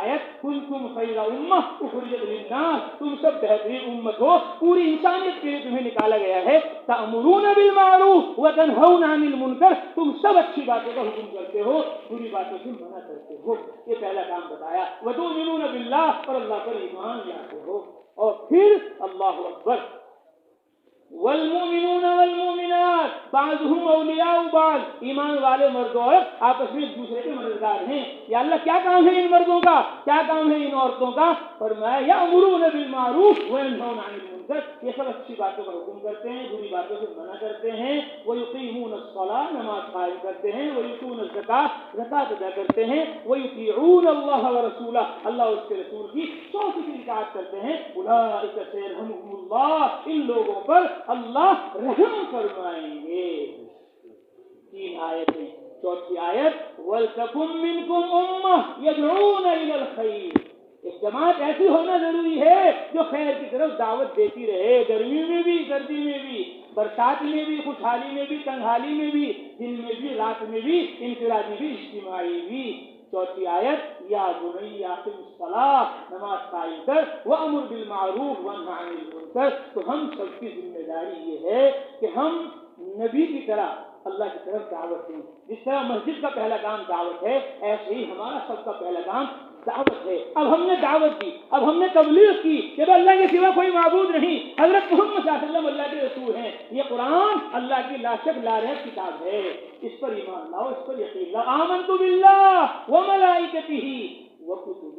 آیت کنتم خیر امہ اخرجت للناس، تم سب بہترین امت ہو، پوری انسانیت کے لیے تمہیں نکالا گیا ہے. تأمرون بالمعروف وتنہون عن المنکر، تم سب اچھی باتوں کا حکم کرتے ہو، بری باتوں سے منع کرتے ہو. یہ پہلا کام بتایا. وتؤمنون باللہ، اور اللہ پر ایمان لاتے ہو. اور پھر اللہ اکبر، والمؤمنون والمؤمنات بعضهم اولیاء بعض، ایمان والے مرد و عورت آپس میں ایک دوسرے کے مددگار ہیں. یا اللہ کیا کام ہے ان مردوں کا، کیا کام ہے ان عورتوں کا؟ فرمایا یأمرون بالمعروف وینہون عن المنکر، یہ سب اچھی باتوں کا حکم کرتے ہیں، بری باتوں سے منع کرتے ہیں. ویقیمون الصلاۃ، نماز قائم کرتے ہیں. ویؤتون الزکاۃ، زکات ادا کرتے ہیں. ویطیعون اللہ ورسولہ، اللہ اور اس کے رسول کی 100% اطاعت کرتے ہیں. اولئک سیرحمهم اللہ، ان لوگوں پر اللہ رحم فرمائیں گے. 3 آیتیں. چوتھی آیت وَلْتَكُن مِّنكُمْ أُمَّةٌ يَدْعُونَ إِلَى الْخَيْرِ، ایک جماعت ایسی ہونا ضروری ہے جو خیر کی طرف دعوت دیتی رہے، گرمی میں بھی، سردی میں بھی، برسات میں بھی، خوشحالی میں بھی، تنگحالی میں بھی، دن میں بھی، رات میں بھی، انفرادی بھی، اجتماعی بھی. چوتھی آیت یا بنی اقم الصلاۃ، نماز قائم کر. وامر بالمعروف وانہ عن المنکر، تو ہم سب کی ذمہ داری یہ ہے کہ ہم نبی کی طرح اللہ کی طرف دعوت دیں. جس طرح مسجد کا پہلا کام دعوت ہے، ایسے ہی ہمارا سب کا پہلا کام دعوت ہے. اب ہم نے دعوت دی، اب ہم نے تبلیغ کی کہ اللہ کے سوا کوئی معبود نہیں، حضرت محمد صلی اللہ علیہ وسلم اللہ کے رسول ہیں. یہ قرآن اللہ کی لا شک لا رحم کتاب ہے، اس پر ایمان لاؤ، اس پر یقین لاؤ. آمنت باللہ وملائکتہ وکتبہ،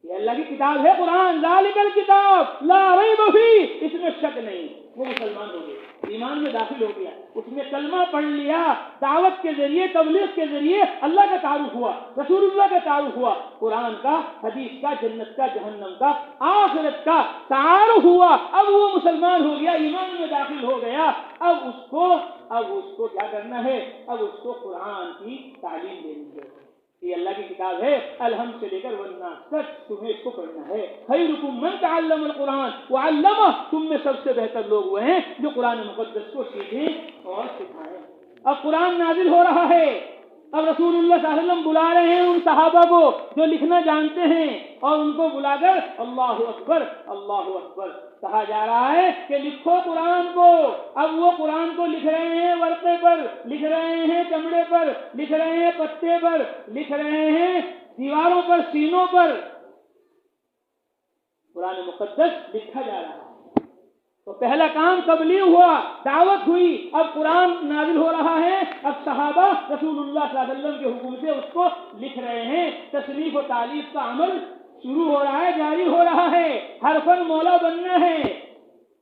یہ اللہ کی کتاب ہے قرآن. ذالک الکتاب لا ریب فیہ، اس میں شک نہیں. وہ مسلمان ہو گئے، ایمان میں داخل ہو گیا، اس نے کلمہ پڑھ لیا. دعوت کے ذریعے، تبلیغ کے ذریعے اللہ کا تعارف ہوا، رسول اللہ کا تعارف ہوا، قرآن کا، حدیث کا، جنت کا، جہنم کا، آخرت کا تعارف ہوا. اب وہ مسلمان ہو گیا، ایمان میں داخل ہو گیا. اب اس کو کیا کرنا ہے؟ اب اس کو قرآن کی تعلیم دینی ہے. یہ اللہ کی کتاب ہے، الحمد سے لے کر والناس تک تمہیں اس کو پڑھنا ہے. خیرکم من تعلم القرآن وعلمہ، تم میں سب سے بہتر لوگ وہ ہیں جو قرآن مقدس کو سیکھیں اور سکھائیں. اب قرآن نازل ہو رہا ہے، اب رسول اللہ صلی اللہ علیہ وسلم بلا رہے ہیں ان صحابہ کو جو لکھنا جانتے ہیں، اور ان کو بلا کر اللہ اکبر اللہ اکبر کہا جا رہا ہے کہ لکھو قرآن کو. اب وہ قرآن کو لکھ رہے ہیں، ورقے پر لکھ رہے ہیں، چمڑے پر لکھ رہے ہیں، پتے پر لکھ رہے ہیں، دیواروں پر، سینوں پر قرآن مقدس لکھا جا رہا ہے. تو پہلا کام تبلیغ ہوا، دعوت ہوئی. اب قرآن نازل ہو رہا ہے، اب صحابہ رسول اللہ صلی اللہ علیہ وسلم کے حکم سے اس کو لکھ رہے ہیں. تصنیف و تالیف کا عمل شروع ہو رہا ہے، جاری ہو رہا ہے. حرفن مولا بننا ہے،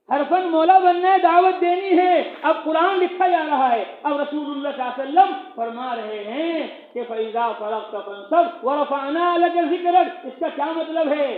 حرفن مولا بننا ہے، دعوت دینی ہے. اب قرآن لکھا جا رہا ہے. اب رسول اللہ صلی اللہ علیہ وسلم فرما رہے ہیں کہ فَإِذَا فَرَغْتَ فَانصَبْ وَرَفَعْنَا لَكَ ذِكْرَكَ، اس کا کیا مطلب ہے؟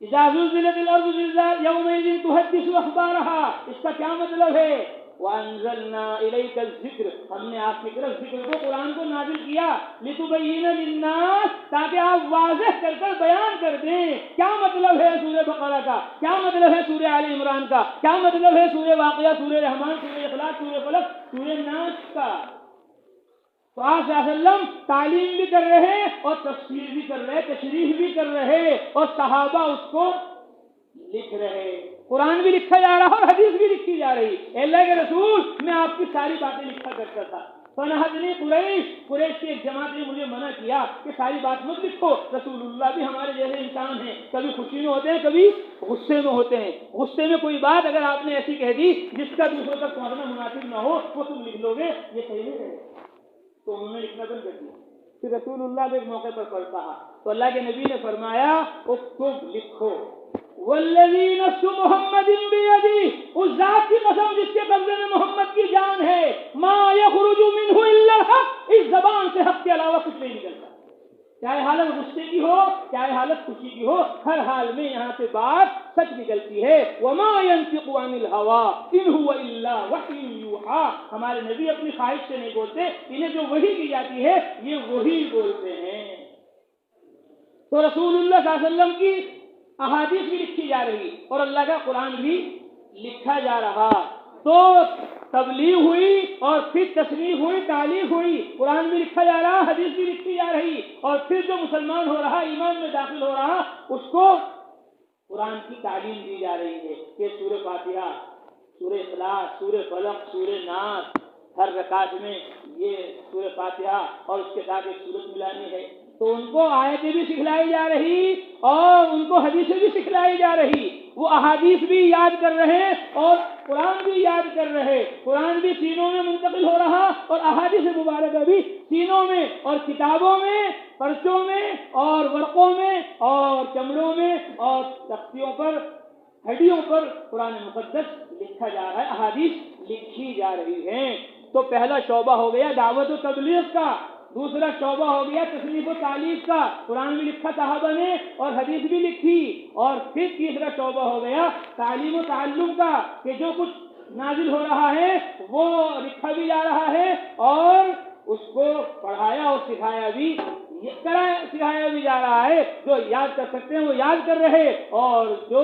اذا زلزلت الارض زلزال یومئذ تحدث اخبارها، اس کا کیا مطلب ہے؟ وانزلنا الیک الذکر، ہم نے آپ کی طرف ذکر کو، قرآن کو نازل کیا. لتبین للناس، تاکہ آپ واضح کر کر بیان کر دیں. کیا مطلب ہے سورہ بقرہ کا، کیا مطلب ہے سورہ آل عمران کا، کیا مطلب ہے سورہ واقعہ، سورہ رحمان، سورہ اخلاص، سورہ فلق، سورہ ناس کا. تو آپ صلی اللہ علیہ وسلم تعلیم بھی کر رہے اور تفسیر بھی کر رہے، تشریح بھی کر رہے، اور صحابہ اس کو لکھ رہے. قرآن بھی لکھا جا رہا اور حدیث بھی لکھی جا رہی. اللہ کے رسول، میں آپ کی ساری باتیں لکھا کرتا تھا. فنہدنی قریش کی ایک جماعت نے مجھے منع کیا کہ ساری بات مت لکھو. رسول اللہ بھی ہمارے جیسے انسان ہیں، کبھی خوشی میں ہوتے ہیں، کبھی غصے میں ہوتے ہیں. غصے میں کوئی بات اگر آپ نے ایسی کہہ دی جس کا دوسروں تک پہنچنا مناسب نہ ہو، وہ تم لکھ لو گے، یہ صحیح نہیں رہے. تو انہوں نے لکھنا بند کر دیا. پھر رسول اللہ نے ایک موقع پر پڑھا تو اللہ کے نبی نے فرمایا اکتب، لکھو. والذی نفس محمد بیدی، اس ذات کی قسم جس کے قبضے میں محمد کی جان ہے، ما یخرج منہ الا الحق، اس زبان سے حق کے علاوہ کچھ نہیں نکلتا. چاہے حالت غصے کی ہو، چاہے حالت خوشی کی ہو، ہر حال میں یہاں سے بات سچ نکلتی ہے. وما ينطق عن الهوى ان هو الا وحی یوحى، ہمارے نبی اپنی خواہش سے نہیں بولتے، انہیں جو وحی کی جاتی ہے یہ وہی بولتے ہیں. تو رسول اللہ صلی اللہ علیہ وسلم کی احادیث بھی لکھی جا رہی اور اللہ کا قرآن بھی لکھا جا رہا. تو تبلیغ ہوئی اور پھر تصنیف ہوئی، تعلیف ہوئی، قرآن بھی لکھا جا رہا، حدیث بھی لکھی جا رہی، اور پھر جو مسلمان ہو رہا، ایمان میں داخل ہو رہا، اس کو قرآن کی تعلیم دی جا رہی ہے کہ سورہ فاتحہ، سورہ اخلاص، سورہ فلق، سورہ ناس، ہر رکعت میں یہ سورہ فاتحہ اور اس کے ساتھ ایک سورت ملانی ہے۔ تو ان کو آیتیں بھی سکھلائی جا رہی اور ان کو حدیثیں بھی سکھلائی جا رہی، وہ احادیث بھی یاد کر رہے اور قرآن بھی یاد کر رہے، قرآن بھی سینوں میں منتقل ہو رہا اور احادیث مبارکہ بھی سینوں میں اور کتابوں میں، پرچوں میں اور ورقوں میں اور چمڑوں میں اور تختیوں پر، ہڈیوں پر قرآن مقدس لکھا جا رہا ہے، احادیث لکھی جا رہی ہیں۔ تو پہلا شعبہ ہو گیا دعوت و تبلیغ کا، دوسرا شعبہ ہو گیا تصنیف و تعلیف کا، قرآن بھی لکھا صحابہ نے اور حدیث بھی لکھی، اور پھر تیسرا شعبہ ہو گیا تعلیم و تعلم کا کہ جو کچھ نازل ہو رہا ہے وہ لکھا بھی جا رہا ہے اور اس کو پڑھایا اور سکھایا بھی جا رہا ہے، جو یاد کر سکتے ہیں وہ یاد کر رہے اور جو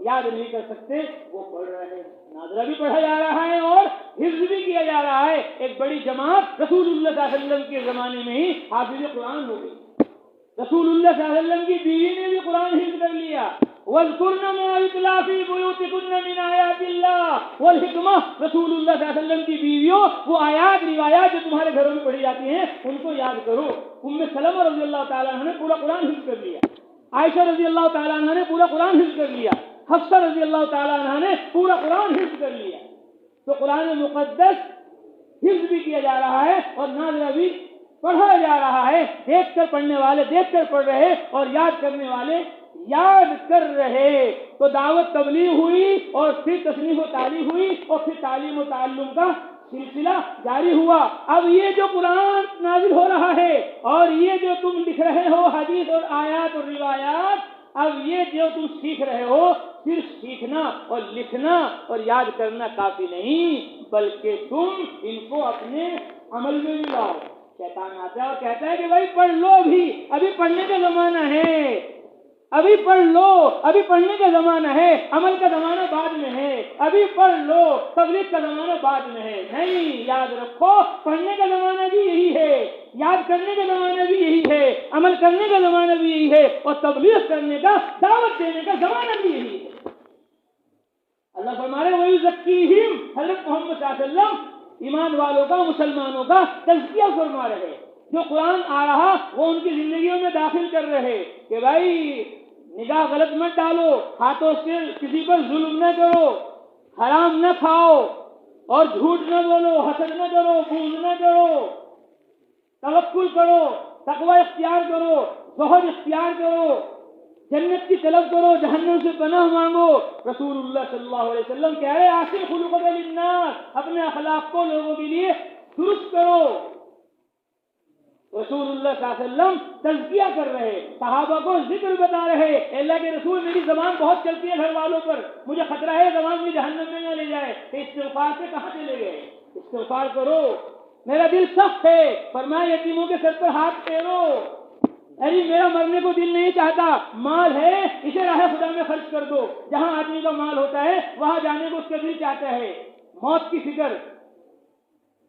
یاد نہیں کر سکتے وہ پڑھ رہے ہیں، ناظرہ بھی پڑھا جا رہا ہے اور حفظ بھی کیا جا رہا ہے۔ ایک بڑی جماعت رسول اللہ صلی اللہ علیہ وسلم کے زمانے میں ہی حافظ قرآن ہو گئی، رسول اللہ صلی اللہ علیہ وسلم کی بیوی نے بھی قرآن حفظ کر لیا۔ وَاذْكُرْنَ مَا يُتْلَىٰ فِي بُيُوتِكُنَّ مِنْ آيَاتِ اللَّهِ وَالْحِكْمَةِ، رسول اللہ صلی اللہ علیہ وسلم کی بیویوں وہ آیات روایات جو تمہارے گھروں میں پڑھی جاتی ہیں ان کو یاد کرو۔ ام سلمہ رضی اللہ تعالیٰ عنہ نے پورا قرآن حفظ کر لیا، عائشہ رضی اللہ تعالیٰ عنہ نے پورا قرآن حفظ کر لیا، حفصہ رضی اللہ تعالیٰ عنہ نے پورا قرآن حفظ کر لیا۔ تو قرآن مقدس حفظ بھی کیا جا رہا ہے اور نازلہ بھی پڑھا جا رہا ہے، دیکھ کر پڑھنے والے دیکھ کر پڑھ رہے اور یاد کرنے والے یاد کر رہے۔ تو دعوت تبلیغ ہوئی اور پھر تصنیف و تعلیف ہوئی اور پھر تعلیم و تعلم کا سلسلہ جاری ہوا۔ اب یہ جو قرآن نازل ہو رہا ہے اور یہ جو تم لکھ رہے ہو حدیث اور آیات اور روایات، اب یہ جو تم سیکھ رہے ہو صرف سیکھنا اور لکھنا اور یاد کرنا کافی نہیں، بلکہ تم ان کو اپنے عمل میں بھی لاؤ۔ شیطان آتا ہے اور کہتا ہے کہ بھائی پڑھ لو، بھی ابھی پڑھنے کا زمانہ ہے، ابھی پڑھ لو، ابھی پڑھنے کا زمانہ ہے، عمل کا زمانہ بعد میں ہے، ابھی پڑھ لو، تبلیغ کا زمانہ بعد میں ہے۔ نہیں، یاد رکھو پڑھنے کا زمانہ بھی یہی ہے، یاد کرنے کا زمانہ بھی یہی ہے، عمل کرنے کا زمانہ بھی یہی ہے اور تبلیغ کرنے کا، دعوت دینے کا زمانہ بھی یہی ہے۔ اللہ فرما رہے وَيُزَكِّيهِمْ، حضرت محمد صلی اللہ علیہ وسلم ایمان والوں کا، مسلمانوں کا تزکیہ فرما رہے، جو قرآن آ رہا وہ ان کی زندگیوں میں داخل کر رہے کہ بھائی نگاہ غلط مت ڈالو، ہاتھوں سے کسی پر ظلم نہ کرو، حرام نہ کھاؤ اور جھوٹ نہ بولو، حسد نہ کرو، بغض نہ کرو، توکل کرو، تقوی اختیار کرو، زہد اختیار کرو، جنت کی طلب کرو، جہنم سے پناہ مانگو۔ رسول اللہ صلی اللہ علیہ وسلم کہہ رہے احسن خلقک للناس، اپنے اخلاق کو لوگوں کے لیے درست کرو۔ رسول اللہ صلی اللہ علیہ وسلم تزکیہ کر رہے، صحابہ کو ذکر بتا رہے، اللہ کے رسول میری زبان بہت چلتی ہے گھر والوں پر، مجھے خطرہ ہے زبان مجھے جہنم میں نہ لے جائے، کہ استغفار سے کہاں چلے گئے؟ استغفار کرو، میرا دل سخت ہے، فرمایا یتیموں کے سر پر ہاتھ پھیرو، ارے میرا مرنے کو دل نہیں چاہتا، مال ہے اسے راہ خدا میں خرچ کر دو، جہاں آدمی کا مال ہوتا ہے وہاں جانے کو اس کا دل چاہتا ہے، موت کی فکر۔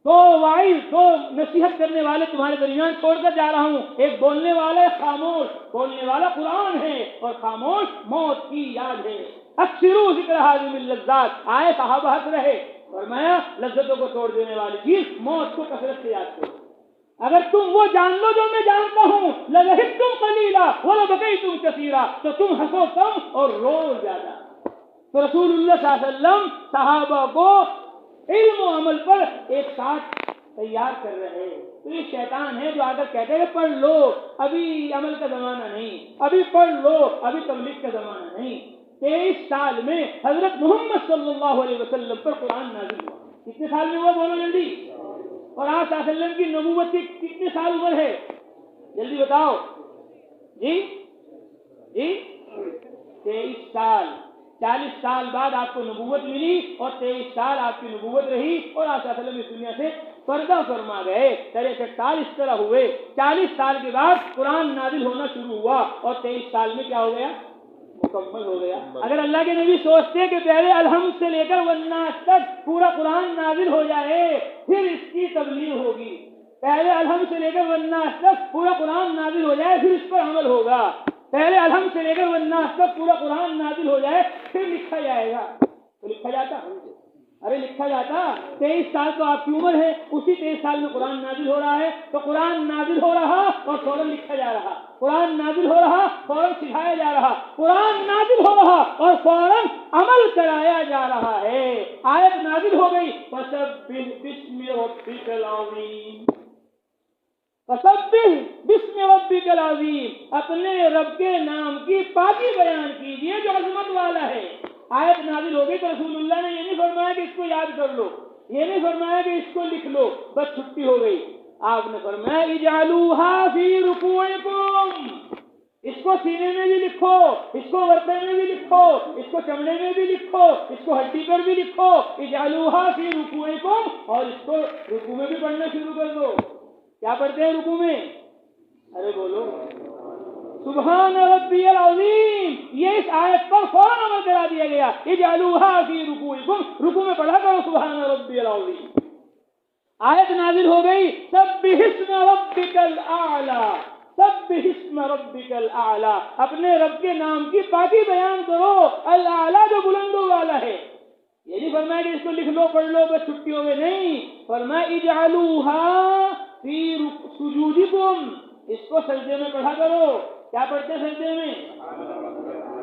دو وائز، دو نصیحت کرنے والے تمہارے درمیان چھوڑ کر جا رہا ہوں، ایک بولنے والا ہے خاموش، بولنے والا قرآن ہے اور خاموش موت کی یاد ہے۔ اکثروا ذکر حازم اللذات، آئے صحابہ ہنس رہے، فرمایا لذتوں کو توڑ دینے والی چیز موت کو کثرت سے یاد کرو۔ اگر تم وہ جان لو جو میں جانتا ہوں، لَلَحِقْتُمْ قَلِيلًا وَلَبَكَيْتُمْ كَثِيرًا، تو تم ہنسو کم اور رو زیادہ۔ تو رسول اللہ صلی اللہ علیہ وسلم صحابہ کو علم و عمل پر ایک ساتھ تیار کر رہے۔ تو یہ شیطان ہے جو آ کر کہتے ہیں پڑھ لو، ابھی عمل کا زمانہ نہیں، ابھی پڑھ لو، ابھی تبلیغ کا زمانہ نہیں۔ 23 سال میں حضرت محمد صلی اللہ علیہ وسلم پر قرآن نازل ہوا۔ کتنے سال میں ہوا بولو جلدی؟ اور آپ صلی اللہ علیہ وسلم کی نبوت کی کتنے سال عمر ہے؟ جلدی بتاؤ جی 23 سال۔ 40 سال بعد آپ کو نبوت ملی اور 23 سال آپ کی نبوت رہی اور آپ صلی اللہ علیہ وسلم اس دنیا سے پردہ فرما گئے۔ 63 سال اس طرح ہوئے، 40 سال کے بعد قرآن نازل ہونا شروع ہوا اور 23 سال میں کیا ہو گیا؟ مکمل ہو گیا۔ اگر اللہ کے نبی سوچتے کہ پہلے الحمد سے لے کر والناس تک پورا قرآن نازل ہو جائے پھر اس کی تبلیغ ہوگی، پہلے الحمد سے لے کر والناس تک پورا قرآن نازل ہو جائے پھر اس پر عمل ہوگا، پہلے الحمد سے لے کر والناس تک پورا قرآن نازل ہو جائے پھر لکھا جائے گا۔ تو لکھا جاتا، ارے لکھا جاتا 23 سال تو آپ کی عمر ہے، اسی 23 سال میں قرآن نازل ہو رہا ہے، تو قرآن نازل ہو رہا اور فوراً لکھا جا رہا، قرآن نازل ہو رہا فوراً سکھایا جا رہا، قرآن نازل ہو رہا اور فوراً عمل کرایا جا رہا ہے۔ آیت نازل ہو گئی فسبح باسم ربک العظیم، فسبح باسم ربک العظیم، اپنے رب کے نام کی پاکی بیان کیجیے جو عظمت والا ہے۔ آیت نازل ہو گئی تو رسول اللہ نے یہ نہیں فرمایا کہ اس کو یاد کر لو، یہ نہیں فرمایا کہ اس کو لکھ لو بس چھٹی ہو گئی، آپ نے فرمایا اجعلوها فی رکوعکم، اس کو سینے میں بھی لکھو، اس کو ورقے میں بھی لکھو، اس کو چمڑے میں بھی لکھو، اس کو ہڈی پر بھی لکھو، اجعلوها فی رکوعکم، اور اس کو رکوع میں بھی پڑھنا شروع کر دو۔ کیا پڑھتے ہیں رکوع میں؟ ارے بولو سبحان ربی العظیم، یہ اس آیت پر فوراً عمل کرا دیا گیا، اجعلوها فی رکوعکم، رکوع میں پڑھا کرو سبحان ربی العظیم۔ آیت نازل ہو گئی سبح اسم ربک الاعلی، سبح اسم ربک الاعلی، اپنے رب کے نام کی پاکی بیان کرو، الاعلی جو بلندوں والا ہے۔ یہ نہیں فرمایا کہ اس کو لکھ لو پڑھ لو بس چھٹی ہو گئی، نہیں، فرمایا اجعلوها فی سجودکم، اس کو سجدے میں پڑھا کرو۔ کیا پڑھتے ہیں سجدے میں؟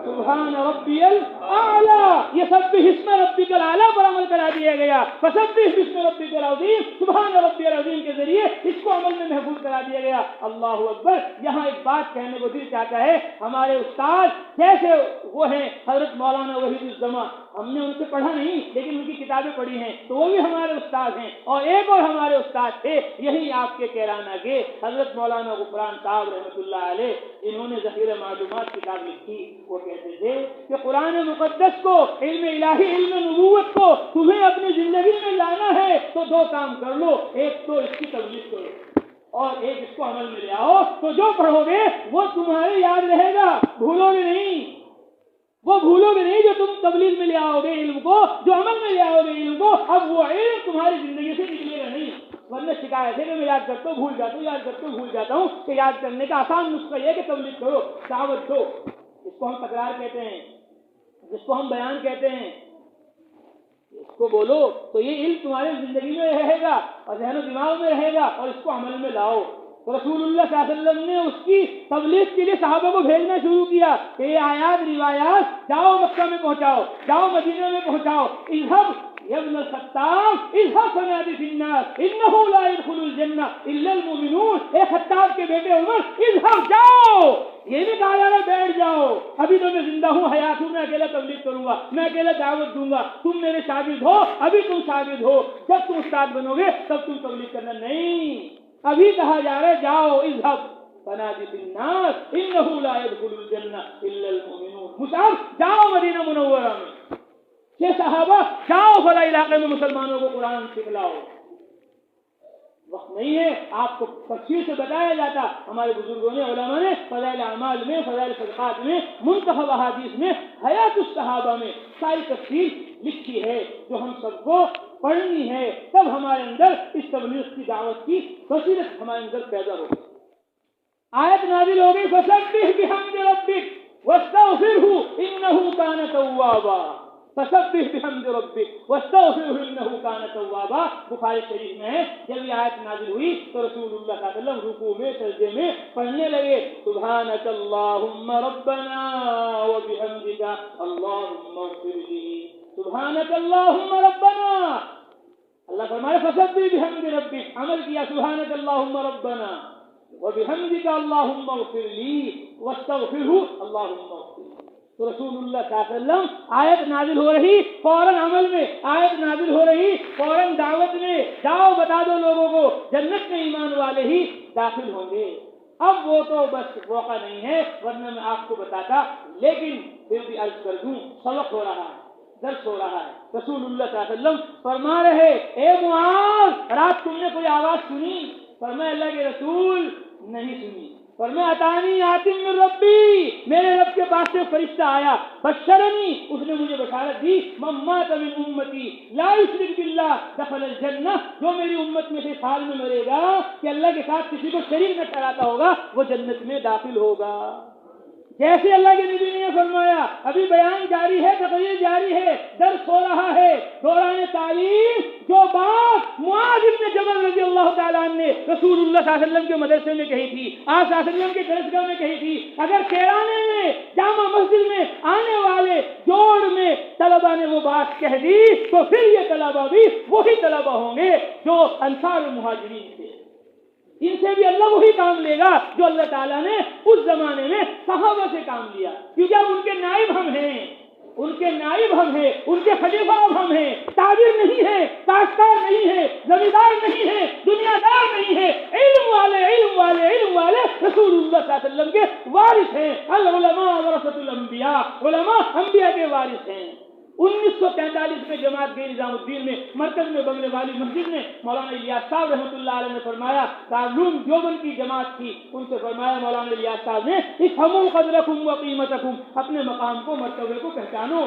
سبحان ربی الاعلی، یہ سبح اسم ربک الاعلی پر عمل کرا دیا گیا، فسبح باسم ربک العظیم، سبحان ربی العظیم کے ذریعے اس کو عمل میں محفوظ کرا دیا گیا۔ اللہ اکبر۔ یہاں ایک بات کہنے کو دل چاہتا ہے، ہمارے استاد جیسے وہ ہیں حضرت مولانا وحید الزماں، ہم نے ان سے پڑھا نہیں لیکن ان کی کتابیں پڑھی ہیں، تو وہ بھی ہمارے استاد ہیں، اور ایک اور ہمارے استاد تھے یہی آپ کے کیرانہ کے حضرت مولانا غفران صاحب رحمۃ اللہ علیہ، انہوں نے ذخیرہ معلومات کتاب لکھی۔ وہ کہتے تھے کہ قرآن مقدس کو، علم الہی، علم نبوت کو تمہیں اپنی زندگی میں لانا ہے تو دو کام کر لو، ایک تو اس کی تبلیغ کرو اور ایک اس کو عمل میں لے آؤ، تو جو پڑھو گے وہ تمہارے یاد رہے گا، بھولو گے نہیں، وہ بھولو گے نہیں جو تم تبلیغ میں لے آؤ گے علم کو، جو عمل میں لے آؤ گے علم کو، اب وہ علم تمہاری زندگی سے نکلے گا نہیں۔ ورنہ شکایت ہے کہ میں یاد کرتا ہوں بھول جاتا ہوں، یاد کرتا ہوں بھول جاتا ہوں، کہ یاد کرنے کا آسان نسخہ یہ ہے کہ تبلیغ کرو، دعوت دو، جس کو ہم تکرار کہتے ہیں، جس کو ہم بیان کہتے ہیں، اس کو بولو تو یہ علم تمہاری زندگی میں رہے گا اور ذہن و دماغ میں رہے گا، اور اس کو عمل میں لاؤ۔ تو رسول اللہ صلی اللہ علیہ وسلم نے اس کی تبلیغ کے لیے صحابہ کو بھیجنا شروع کیا کہ یہ آیات روایات جاؤ مکہ میں پہنچاؤ، جاؤ مدینہ میں پہنچاؤ، اذهب يا ابن الخطاب اذهب فنادي في الناس انه لا يدخل الجنه الا المؤمنون، اے خطاب کے بیٹے عمر اذهب جاؤ، یہ نہیں کہا جا رہا بیٹھ جاؤ، ابھی تو میں زندہ ہوں، حیات ہوں، میں اکیلا تبلیغ کروں گا، میں اکیلا دعوت دوں گا، تم میرے شاگرد ہو، ابھی تم شاگرد ہو، جب تم استاد بنو گے تب تم تبلیغ کرنا، نہیں، ابھی کہا جا رہا ہے جاؤ اذهب فنادي في الناس انه لا يدخل الجنه الا المؤمنون، مصعب جاؤ مدینہ منورہ میں، کہ صحابہ جاؤ فلاں علاقے میں مسلمانوں کو قرآن سکھلاؤ۔ وقت نہیں ہے، آپ کو تفصیل سے بتایا جاتا، ہمارے بزرگوں نے، علماء نے فضائل اعمال میں، فضائل صدقات میں، منتخب احادیث میں، حیات الصحابہ میں ساری تفصیل لکھی ہے جو ہم سب کو پڑھنی ہے، تب ہمارے اندر اس تبلیغ کی دعوت کی بصیرت ہمارے اندر پیدا ہوگی۔ آیت نازل ہو گئی فسبح بحمد ربک واستغفرہ انہ کان توابا، فسبح بحمد ربک واستغفرہ انہ کان توابا، بخاری شریف میں ہے، جب یہ آیت نازل ہوئی تو رسول اللہ صلی اللہ علیہ وسلم رکوع میں سجدے میں پڑھنے لگے سبحانک اللہم ربنا وبحمدک اللہم اغفر لی، سبحانک اللہم ربنا، اللہ فرمائے فسبح بحمد ربک، عمل کیا سبحانک اللہم ربنا وبحمدک اللہم اغفر لی واستغفرہ اللہم اغفر لی۔ تو رسول اللہ صلی اللہ علیہ وسلم آیت نازل ہو رہی فوراً عمل میں، آیت نازل ہو رہی فوراً دعوت میں، جاؤ بتا دو لوگوں کو جنت میں ایمان والے ہی داخل ہوں گے۔ اب وہ تو بس موقع نہیں ہے ورنہ میں آپ کو بتاتا، لیکن پھر بھی عرض کر دوں سبق ہو رہا ہے، درس ہو رہا ہے۔ رسول اللہ صلی اللہ علیہ وسلم فرما رہے اے معاذ رات تم نے کوئی آواز سنی؟ فرمایا اللہ کے رسول نہیں سنی۔ اور میں اتانی آتم من ربی، میرے رب کے پاس سے فرشتہ آیا، بشرنی، اس نے مجھے بشارت دی، من مات من امتی لا یشرک باللہ دخل الجنہ، جو میری امت میں سے سال میں مرے گا کہ اللہ کے ساتھ کسی کو شریک نہ ٹھہراتا ہوگا، وہ جنت میں داخل ہوگا۔ جیسے اللہ کے نبی نے فرمایا، ابھی بیان جاری ہے، تقریر جاری ہے، درس ہو رہا ہے، دوران تعلیم، جو بات معاذ بن جبل رضی اللہ تعالیٰ عنہ نے رسول اللہ صلی اللہ علیہ وسلم کے مدرسے میں کہی تھی، آپ صلی اللہ علیہ وسلم کے درسگاہ میں کہی تھی، اگر کیرانے میں جامع مسجد میں آنے والے جوڑ میں طلبہ نے وہ بات کہہ دی تو پھر یہ طلبہ بھی وہی طلبہ ہوں گے جو انصار و مہاجرین تھے، ان سے بھی اللہ وہی کام لے گا جو اللہ تعالیٰ نے اس زمانے میں صحابہ سے کام لیا، کیونکہ اب ان کے نائب ہم ہیں، ان کے نائب ہم ہیں، ان کے خلیفہ اب ہم ہیں، تاجر نہیں ہے، کاشتکار نہیں ہے، زمیندار نہیں ہے، دنیا دار نہیں ہے، علم والے علم والے علم والے رسول اللہ صلی اللہ علیہ وسلم کے وارث ہیں۔ العلماء ورثۃ الانبیاء، علماء انبیاء کے وارث ہیں۔ 1943 میں جماعت گئی نظام الدین میں مرکز میں بنگلے والی مسجد میں مولانا الیاس صاحب رحمۃ اللہ علیہ نے فرمایا، دارالعلوم دیوبند کی جماعت تھی، ان سے فرمایا مولانا الیاس صاحب نے، افہموا قدرکم وقیمتکم، اپنے مقام کو مرتبے کو پہچانو،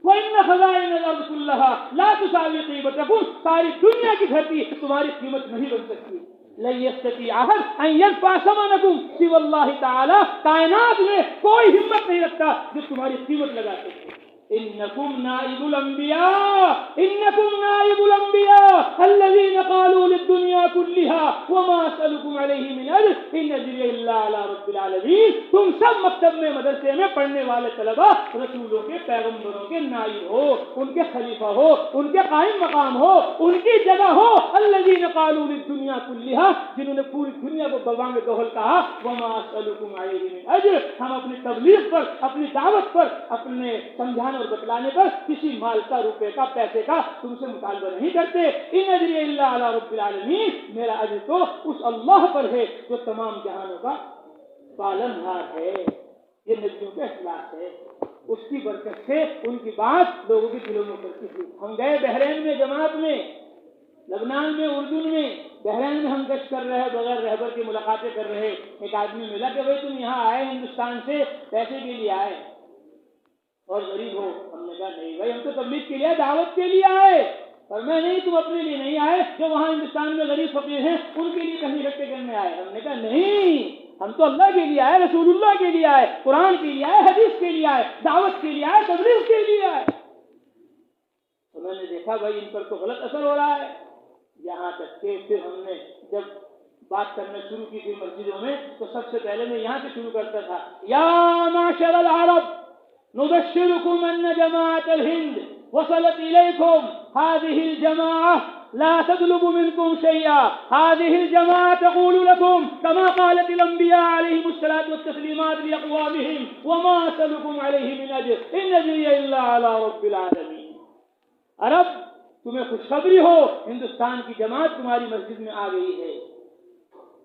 وَإِنَّ خَزَائِنَ الْأَرْضِ كُلَّهَا لَا تُسَاوِي قِيمَتَكُمْ، ساری دنیا کی دھرتی تمہاری قیمت نہیں بن سکتی، لَن يَسْتَطِيعَ أَحَدٌ أَن يَرْفَعَ ثَمَنَكُمْ سِوَى اللَّهِ تعالیٰ، کائنات میں کوئی ہمت نہیں رکھتا جو تمہاری قیمت لگا سکے۔ انکم نائب الانبیاء، انکم نائب الانبیاء الذین قالوا للدنیا كلها وما اسألكم علیہ من اجر ان اجری الا علی رب العالمین، تم سب مکتب میں مدرسے میں پڑھنے والے طلبہ رسولوں کے پیغمبروں کے نائب ہو، ان کے خلیفہ ہو، ان کے قائم مقام ہو، ان کی جگہ ہو، الذین قالوا للدنیا كلها، جنہوں نے پوری دنیا کو بوانگ دہل کہا، وما اسألكم علیہ من اجر، ہم اپنی تبلیغ پر، اپنی دعوت پر، اپنے سمجھانے اور بتلانے پر کسی مال کا، روپے کا، پیسے کا تم سے مطالبہ نہیں کرتے، ان اجری الا علی رب العالمین، میرا اجر تو اس اللہ پر ہے جو تمام جہانوں کا پالنہار ہے۔ یہ نبیوں کے اخلاق ہے، اس کی برکت سے ان کی بات لوگوں کے دلوں میں اترتی تھی۔ ہم گئے بحرین میں جماعت میں، لبنان میں، اردن میں، بحرین میں ہم گشت کر رہے ہیں، بغیر رہبر کی ملاقاتیں کر رہے، ایک آدمی ملا کہ بھائی تم یہاں آئے ہندوستان سے پیسے کے لیے آئے اور غریب ہو؟ ہم نے کہا نہیں بھائی، ہم تو تبلیغ کے لیے، دعوت کے لیے آئے، پر میں نہیں، تم اپنے لیے نہیں آئے، جو وہاں ہندوستان میں غریب فقیر ہیں ان کے لیے کہیں اکٹھے کرنے آئے۔ ہم نے کہا نہیں، ہم تو اللہ کے لیے آئے، رسول اللہ کے لیے آئے، قرآن کے لیے آئے، حدیث کے لیے آئے، دعوت کے لیے آئے، تبلیغ کے لیے آئے۔ تو میں نے دیکھا بھائی ان پر تو غلط اثر ہو رہا ہے، یہاں تک کہ پھر ہم نے جب بات کرنا شروع کی تھی مسجدوں میں تو سب سے پہلے میں یہاں سے شروع کرتا تھا، یا معشر العرب نبشركم أن جماعة الهند وصلت إليكم، هذه الجماعة لا تطلب منكم شيئا، هذه الجماعة تقول لكم كما قالت الأنبياء عليهم الصلاة والتسليمات لأقوامهم وما أسألكم عليه من أجر إن أجري إلا على رب العالمين۔ عرب تمہیں خوشخبری ہو، ہندوستان کی جماعت تمہاری مسجد میں آ گئی ہے،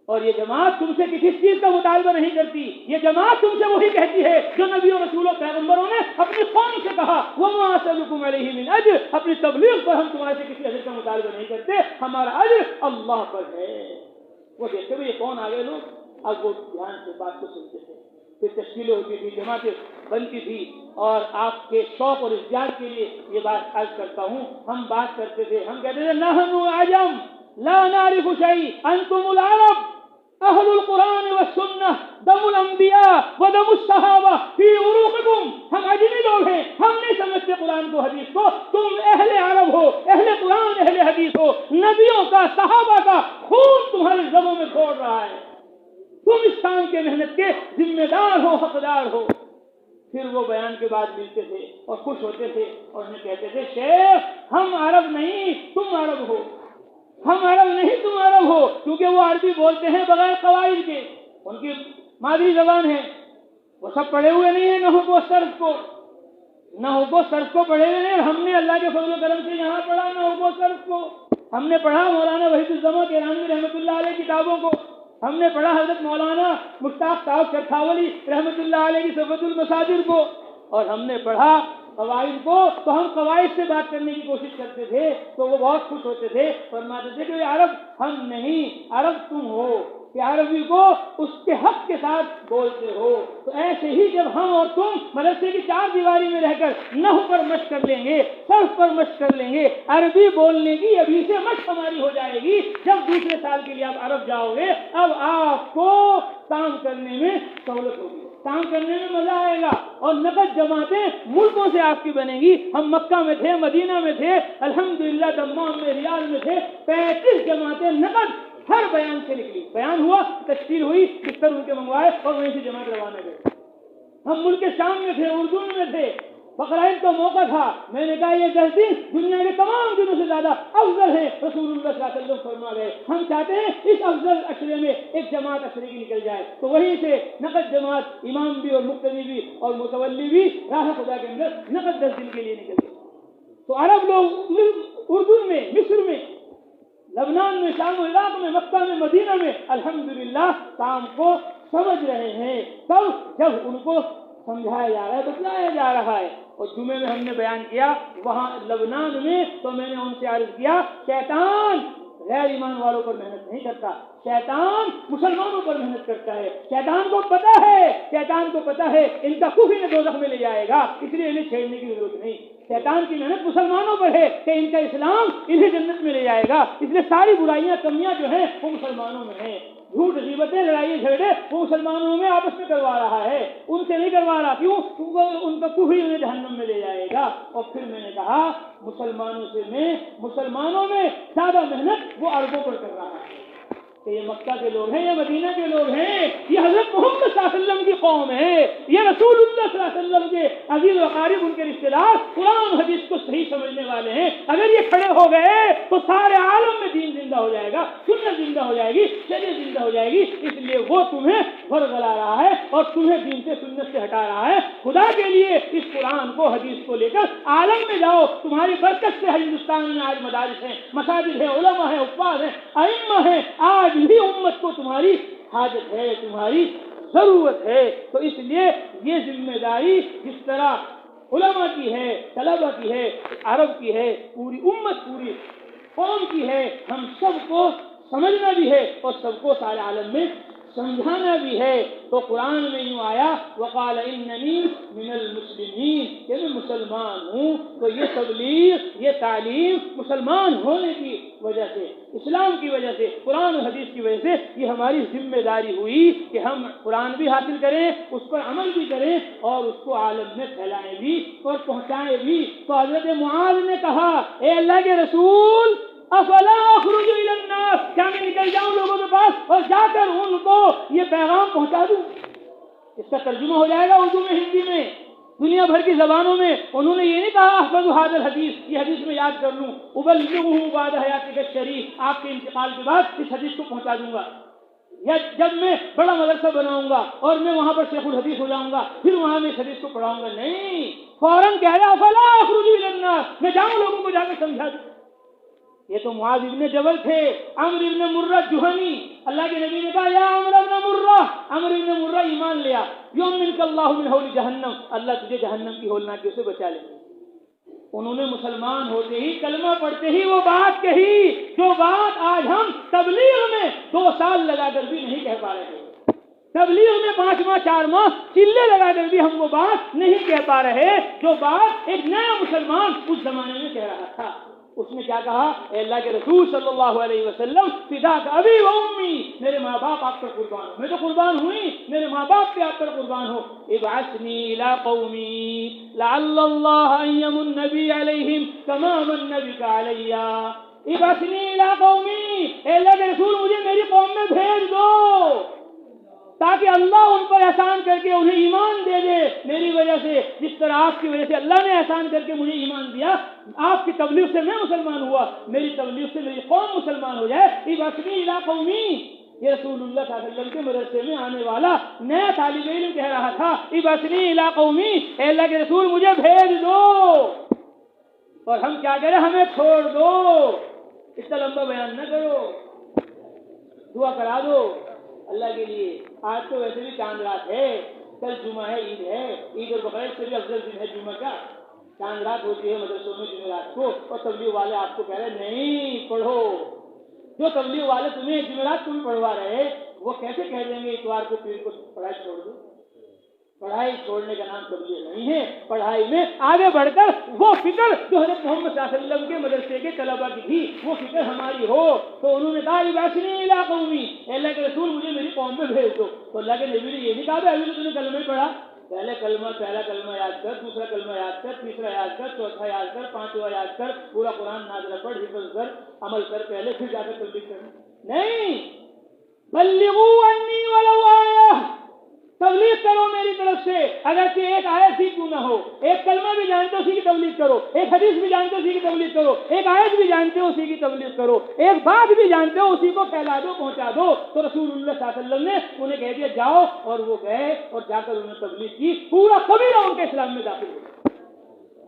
اور یہ جماعت تم سے کسی چیز کا مطالبہ نہیں کرتی، یہ جماعت تم سے وہی کہتی ہے جو نبیوں رسولوں پیغمبروں نے اپنی قوم سے کہا، وَمَا أَسْأَلُكُمْ عَلَيْهِ مِنْ أَجْرٍ، اپنی تبلیغ پر ہم تمہارے سے کسی اجر کا مطالبہ نہیں کرتے، ہمارا اجر اللہ پر ہے۔ وہ دیکھتے ہوئے یہ کون آ گئے لوگ، اب وہ دھیان سے بات کو سنتے تھے، پھر تشکیلیں ہوتی تھی، جماعتیں بنتی تھی، اور آپ کے شوق اور اشتیاق کے لیے یہ بات عرض کرتا ہوں، ہم بات کرتے تھے، ہم کہتے تھے نحن عجم لا نعرف شيء انتم العرب اہل القرآن والسنہ دم الانبیاء ودم الصحابہ فی عروقکم، ہم عجمی لوگ ہیں، ہم نہیں سمجھتے قرآن کو حدیث کو، تم اہل عرب ہو، اہل قرآن اہل حدیث ہو، نبیوں کا صحابہ کا خون تمہارے زبوں میں دوڑ رہا ہے، تم اس کام کے محنت کے ذمہ دار ہو، حقدار ہو۔ پھر وہ بیان کے بعد ملتے تھے اور خوش ہوتے تھے اور انہیں کہتے تھے شیخ ہم عرب نہیں تم عرب ہو، ہم عرب نہیں تم عرب ہو، کیونکہ وہ عربی بولتے ہیں بغیر قواعد کے، ان کی مادری زبان ہے، وہ سب پڑھے ہوئے نہیں ہیں نحو کو صرف کو، نحو کو صرف کو پڑھے ہوئے نہیں، ہم نے اللہ کے فضل و کرم سے یہاں پڑھا نحو کو صرف کو، ہم نے پڑھا مولانا وحید الزمان کرانی رحمۃ اللہ علیہ کتابوں کو، ہم نے پڑھا حضرت مولانا مشتاق صاحب چرکھاولی رحمۃ اللہ علیہ کی صفت المصادر کو، اور ہم نے پڑھا قواعد کو، تو ہم قواعد سے بات کرنے کی کوشش کرتے تھے، تو وہ بہت خوش ہوتے تھے، فرماتے تھے کہ عرب ہم نہیں، عرب تم ہو، کہ عربی کو اس کے حق کے ساتھ بولتے ہو۔ تو ایسے ہی جب ہم اور تم مدرسے کی چار دیواری میں رہ کر نحو پر مشق کر لیں گے، صرف پر مشق کر لیں گے، عربی بولنے کی ابھی سے مشق ہماری ہو جائے گی۔ جب دوسرے سال کے لیے آپ عرب جاؤ گے، اب آپ کو کام کرنے میں سہولت ہوگی، کام کرنے میں مزہ آئے گا، اور نقد جماعتیں ملکوں سے آپ کی بنیں گی۔ ہم مکہ میں تھے، مدینہ میں تھے، الحمدللہ دمام میں، ریاض میں تھے، 35 جماعتیں نقد ہر بیان سے نکلی، بیان ہوا، تشکیل ہوئی، بستر ان کے منگوائے اور وہیں سے جماعت روانہ گئے۔ ہم ملک شام میں تھے، اردو میں تھے، بقرعید کا موقع تھا، میں نے کہا یہ 10 دن دنیا کے تمام دنوں سے زیادہ افضل ہے، رسول اللہ صلی اللہ علیہ وسلم فرما گئے، ہم چاہتے ہیں اس افضل عشرے میں ایک جماعت عشرے کی نکل جائے۔ تو وہیں سے نقد جماعت، امام بھی اور مقتدی بھی اور متولی بھی راہ خدا کے اندر نقد 10 دن کے لیے نکل گئے۔ تو عرب لوگ اردن میں، مصر میں، لبنان میں، شام و عراق میں، مکہ میں، مدینہ میں الحمدللہ کام کو سمجھ رہے ہیں، تب جب ان کو سمجھایا جا رہا ہے، بتلایا جا رہا ہے۔ اور جمعے میں ہم نے بیان کیا وہاں لبنان میں، تو میں نے ان سے عرض کیا شیطان غیر ایمان والوں پر محنت نہیں کرتا، شیطان مسلمانوں پر محنت کرتا ہے۔ شیطان کو پتا ہے ان کا کفر انہیں دوزخ میں لے جائے گا، اس لیے انہیں چھیڑنے کی ضرورت نہیں۔ شیطان کی محنت مسلمانوں پر ہے کہ ان کا اسلام انہیں جنت میں لے جائے گا، اس لیے ساری برائیاں کمیاں جو ہیں وہ مسلمانوں میں ہیں، جھوٹ غیبتیں لڑائی جھگڑے وہ مسلمانوں میں آپس میں کروا رہا ہے، ان سے نہیں کروا رہا، کیوں؟ ان کا کفر انہیں جہنم میں لے جائے گا۔ اور پھر میں نے کہا مسلمانوں میں زیادہ محنت وہ عربوں پر کر رہا ہے، کہ یہ مکہ کے لوگ ہیں، یہ مدینہ کے لوگ ہیں، یہ حضرت محمد صلی اللہ علیہ وسلم کی قوم ہے، یہ رسول اللہ صلی اللہ علیہ وسلم کے عزیز و اقارب، ان کے رشتہ دار، قرآن حدیث کو صحیح سمجھنے والے ہیں۔ اگر یہ کھڑے ہو گئے تو سارے عالم میں دین زندہ ہو جائے گا، سنت زندہ ہو جائے گی، شریعت زندہ ہو جائے گی۔ اس لیے وہ تمہیں ورگلا رہا ہے اور تمہیں دین سے، سنت سے ہٹا رہا ہے۔ خدا کے لیے اس قرآن کو، حدیث کو لے کر عالم میں جاؤ، تمہاری برکت سے ہندوستان میں آج مدارس ہیں، مساجد ہیں، علماء ہیں، حفاظ ہیں، ائمہ ہیں، آج بھی امت کو تمہاری حاجت ہے، تمہاری ضرورت ہے۔ تو اس لیے یہ ذمہ داری جس طرح علماء کی ہے، طلباء کی ہے، عرب کی ہے، پوری امت، پوری قوم کی ہے، ہم سب کو سمجھنا بھی ہے اور سب کو سارے عالم میں سمجھانا بھی ہے۔ تو قرآن میں یوں آیا وقال اننی من المسلمین، کہ میں مسلمان ہوں۔ تو یہ تبلیغ، یہ تعلیم مسلمان ہونے کی وجہ سے، اسلام کی وجہ سے، قرآن و حدیث کی وجہ سے یہ ہماری ذمہ داری ہوئی کہ ہم قرآن بھی حاصل کریں، اس پر عمل بھی کریں اور اس کو عالم میں پھیلائیں بھی اور پہنچائیں بھی۔ تو حضرت معاذ نے کہا اے اللہ کے رسول افلا اخرج الى الناس، کیا میں نکل جاؤں لوگوں کے پاس اور جا کر ان کو یہ پیغام پہنچا دوں؟ اس کا ترجمہ ہو جائے گا اردو میں، ہندی میں، دنیا بھر کی زبانوں میں۔ انہوں نے یہ نہیں کہا احفظ هذا الحدیث، یہ حدیث میں یاد کر لوں، ابلغه بعد حیاتک الشریف، آپ کے انتقال کے بعد اس حدیث کو پہنچا دوں گا، یا جب میں بڑا مدرسہ بناؤں گا اور میں وہاں پر شیخ الحدیث ہو جاؤں گا پھر وہاں میں اس حدیث کو پڑھاؤں گا، نہیں، فوراً کہہ رہا افلا اخرج الى الناس، میں جاؤں لوگوں کو جا کے سمجھا دوں۔ یہ تو معاذ ابن جبل تھے، عمرو ابن مرہ جہنی، اللہ کے نبی نے کہا یا عمرو ابن مرہ، عمرو ابن مرہ ایمان لیا، یؤمنک اللہ من حول جہنم، اللہ تجھے جہنم کی ہولناکیوں سے بچا لے۔ انہوں نے مسلمان ہوتے ہی، کلمہ پڑھتے ہی وہ بات کہی جو بات آج ہم تبلیغ میں 2 سال لگا کر بھی نہیں کہہ پا رہے ہیں، تبلیغ میں 5 ماہ 4 ماہ چلے لگا کر بھی ہم وہ بات نہیں کہہ پا رہے، جو بات ایک نیا مسلمان اس زمانے میں کہہ رہا تھا۔ اس نے کیا کہا؟ اے اللہ کے رسول صلی اللہ علیہ وسلم فداک ابی و امی، میرے ماں باپ آپ پر قربان ہو، میں تو قربان ہوئی، میرے ماں باپ بھی آپ پر قربان ہو۔ ابعثنی الی قومی لعل اللہ ان یمن بی علیہم کما من بک علی، ابعثنی الی قومی، اے اللہ کے رسول مجھے میری قوم میں بھیج دو تاکہ اللہ ان پر احسان کر کے انہیں ایمان دے دے میری وجہ سے، جس طرح آپ کی وجہ سے اللہ نے احسان کر کے مجھے ایمان دیا، آپ کی تبلیغ سے میں مسلمان ہوا، میری تبلیغ سے میری قوم مسلمان ہو جائے۔ ابعثنی الی قومی، یہ رسول اللہ صلی اللہ علیہ وسلم کے مدرسے میں آنے والا نیا طالب علم کہہ رہا تھا ابعثنی الی قومی، اے اللہ کے رسول مجھے بھیج دو، اور ہم کیا کریں؟ ہمیں چھوڑ دو، اتنا لمبا بیان نہ کرو، دعا کرا دو اللہ کے لیے۔ آج تو ویسے بھی چاند رات ہے، کل جمعہ ہے، عید ہے، عید اور بقرعید سے بھی افضل دن ہے جمعہ کا، چاند رات ہوتی ہے مدرسوں میں جمعرات کو، اور تبلیغ والے آپ کو کہہ رہے نہیں پڑھو، جو تبلیغ والے تمہیں جمعرات کو بھی پڑھوا رہے وہ کیسے کہہ دیں گے اتوار کو پیر کو پڑھائی چھوڑ دو؟ پڑھائی چھوڑنے کا نام تبلیغ نہیں ہے. پڑھائی میں آگے بڑھ کر وہ فکر جو حضرت محمد صلی اللہ علیہ وسلم کے مدرسے کے طلبا کی تھی وہ فکر ہماری ہو. تو انہوں نے کہا ابعثنی الی قومی، اللہ کے رسول مجھے میری قوم میں بھیج دو. تو اللہ کے نبی نے یہ نہیں کہا ابھی تو تم نے کلمہ ہی پڑھا، پہلا کلمہ یاد کر، دوسرا کلمہ یاد کر، تیسرا یاد کر، چوتھا یاد کر، پانچواں یاد کر، پورا قرآن نازلہ پڑھ، حفظ کر، عمل کر، پہلے پھر جا کر تبلیغ کرنا. نہیں، بلغوا انی ولو آیہ، تبلیغ کرو میری طرف سے اگرچہ ایک آیت ہی کیوں نہ ہو. ایک کلمہ بھی جانتے ہو اسی کی تبلیغ کرو، ایک حدیث بھی جانتے ہو اسی کی تبلیغ کرو، ایک آیت بھی جانتے ہو اسی کی تبلیغ کرو، ایک بات بھی جانتے ہو اسی کو پھیلا دو، پہنچا دو. تو رسول اللہ صلی اللہ علیہ وسلم نے انہیں کہہ دیا جاؤ، اور وہ گئے اور جا کر انہوں نے تبلیغ کی. پورا قبیلہ ان کے اسلام میں داخل ہو.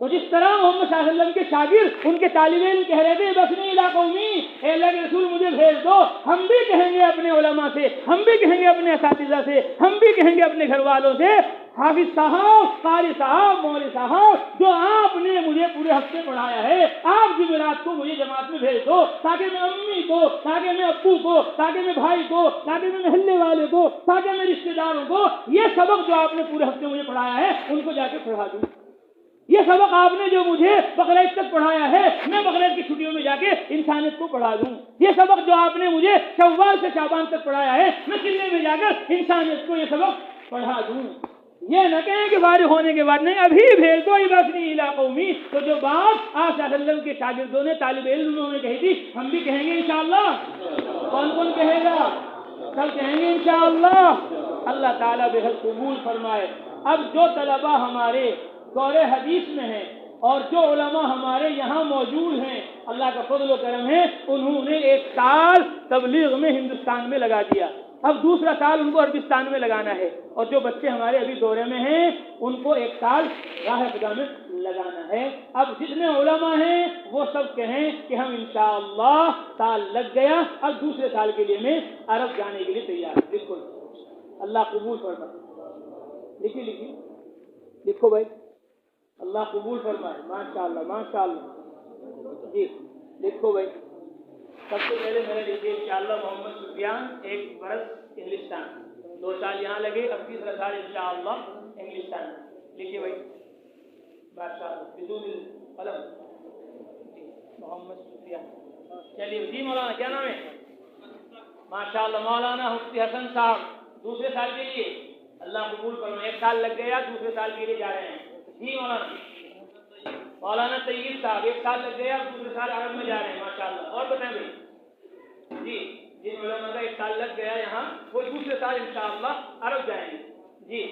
تو جس طرح محمد صلی اللہ علیہ وسلم کے شاگرد ان کے طالب علم کہہ رہے تھے ابعثنی الی قومی، اے اللہ کے رسول مجھے بھیج دو، ہم بھی کہیں گے اپنے علماء سے، ہم بھی کہیں گے اپنے اساتذہ سے، ہم بھی کہیں گے اپنے گھر والوں سے، حافظ صاحب، قاری صاحب، مولوی صاحب، جو آپ نے مجھے پورے ہفتے پڑھایا ہے، آپ جمعرات کو مجھے جماعت میں بھیج دو، تاکہ میں امی کو، تاکہ میں ابو کو، تاکہ میں بھائی کو، تاکہ میں محلے والے کو، تاکہ میں رشتے داروں کو یہ سبق جو آپ نے پورے ہفتے مجھے پڑھایا ہے ان کو جا کے پڑھا دوں. یہ سبق آپ نے جو مجھے بقرعید تک پڑھایا ہے میں بقرعید کی چھٹیوں میں جا کے انسانیت کو پڑھا دوں. یہ سبق جو آپ نے مجھے شوال سے شعبان تک پڑھایا ہے میں چلے میں جا کر انسانیت کو یہ سبق پڑھا دوں. یہ نہ کہیں کہ فارغ ہونے کے بعد نہیں ابھی بھیج دو ابعثنی الی قومی. تو جو بات آپ صلی اللہ علیہ وسلم کے شاگردوں نے طالب علموں نے کہی تھی ہم بھی کہیں گے انشاءاللہ. کون کون کہے گا؟ سب کہیں گے انشاءاللہ. اللہ تعالیٰ بہت قبول فرمائے. اب جو طلبا ہمارے دور حدیث میں ہیں اور جو علماء ہمارے یہاں موجود ہیں اللہ کا فضل و کرم ہے، انہوں نے ایک سال تبلیغ میں ہندوستان میں لگا دیا. اب دوسرا سال ان کو عربستان میں لگانا ہے، اور جو بچے ہمارے ابھی دورے میں ہیں ان کو ایک سال راہ خدا میں لگانا ہے. اب جتنے علماء ہیں وہ سب کہیں کہ ہم انشاءاللہ سال لگ گیا، اب دوسرے سال کے لیے میں عرب جانے کے لیے تیار. بالکل اللہ قبول فرمائے. لکھی لکھو بھائی، اللہ قبول فرمائے. ماشاءاللہ ماشاءاللہ. جی لکھو بھائی. سب سے پہلے میرے لکھیے انشاءاللہ محمد سفیان 1 برس انگلستان، 2 سال یہاں لگے، اب تیسرا سال انشاءاللہ انگلستان. لکھیے بھائی ماشاءاللہ بدون قلم. جی محمد سفیان. چلیے جی مولانا کیا نام ہے؟ ماشاءاللہ مولانا مفتی حسن صاحب. دوسرے سال کے لیے اللہ قبول فرمائے. 1 سال لگ گیا، دوسرے سال کے لیے جا رہے ہیں. جی مولانا طیب صاحب 1 سال لگ گیا، دوسرے سال عرب میں جا رہے ہیں. ماشاءاللہ. اور بتائیں بھائی. جی جن علماء کا 1 سال لگ گیا یہاں وہ دوسرے سال انشاءاللہ عرب جائیں گے. جی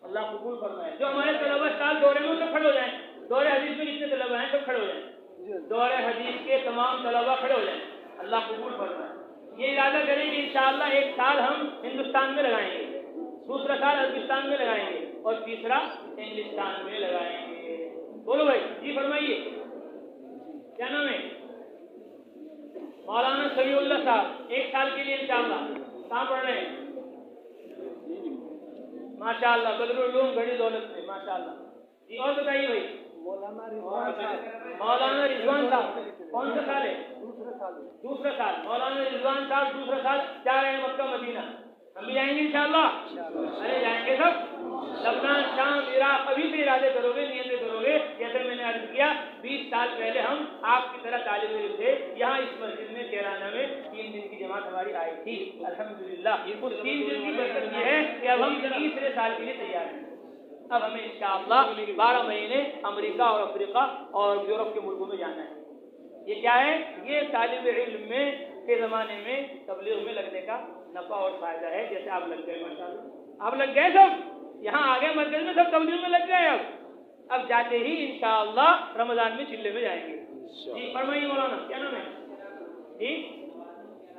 اللہ قبول فرمائے. جو ہمارے طلبہ سال دورے میں سب کھڑے ہو جائیں. دورے حدیث میں جتنے طلبہ ہیں سب کھڑے ہو جائیں. دورے حدیث کے تمام طلبہ کھڑے ہو جائیں. اللہ قبول فرمائے. یہ ارادہ کریں کہ انشاءاللہ 1 سال ہم ہندوستان میں لگائیں گے، دوسرا سال عربستان میں لگائیں گے، اور تیسرا انگلستان میں لگائیں گے. بولو بھائی. جی فرمائیے کیا نام ہے؟ مولانا سمیع اللہ صاحب 1 سال کے لیے انشاءاللہ. کہاں پڑھ رہے ہیں؟ ماشاءاللہ بدرالعلوم گھڑی دولت سے. ماشاءاللہ. جی اور بتائیے بھائی. مولانا رضوان صاحب کون سا سال ہے؟ دوسرا سال. مولانا رضوان صاحب دوسرا سال جا رہے ہیں مکہ مدینہ. ہم بھی جائیں گے انشاءاللہ. ارے جائیں گے سب. لبنان، شام، عراق. ابھی سے ارادے کرو گے، نیتیں کرو گے. جیسے میں نے عرض کیا 20 سال پہلے ہم آپ کی طرح طالب علم تھے یہاں اس مسجد میں کیرانہ میں 3 دن کی جماعت ہماری آئی تھی. الحمدللہ اس 3 دن کی برکت یہ ہے کہ اب ہم تیسرے سال کے لیے تیار ہیں. اب ہمیں انشاءاللہ 12 مہینے امریکہ اور افریقہ اور یورپ کے ملکوں میں جانا ہے. یہ کیا ہے؟ یہ طالب علم میں کے زمانے میں تبلیغ میں لگنے کا نفع اور فائدہ ہے. جیسے آپ لگ گئے ماشاءاللہ، آپ لگ گئے سب یہاں آگے مرکز میں سب تبلیغ میں لگ گئے. اب جاتے ہی انشاءاللہ رمضان میں چلے میں جائیں گے. جی فرمائیے مولانا کیا نام ہے؟ جی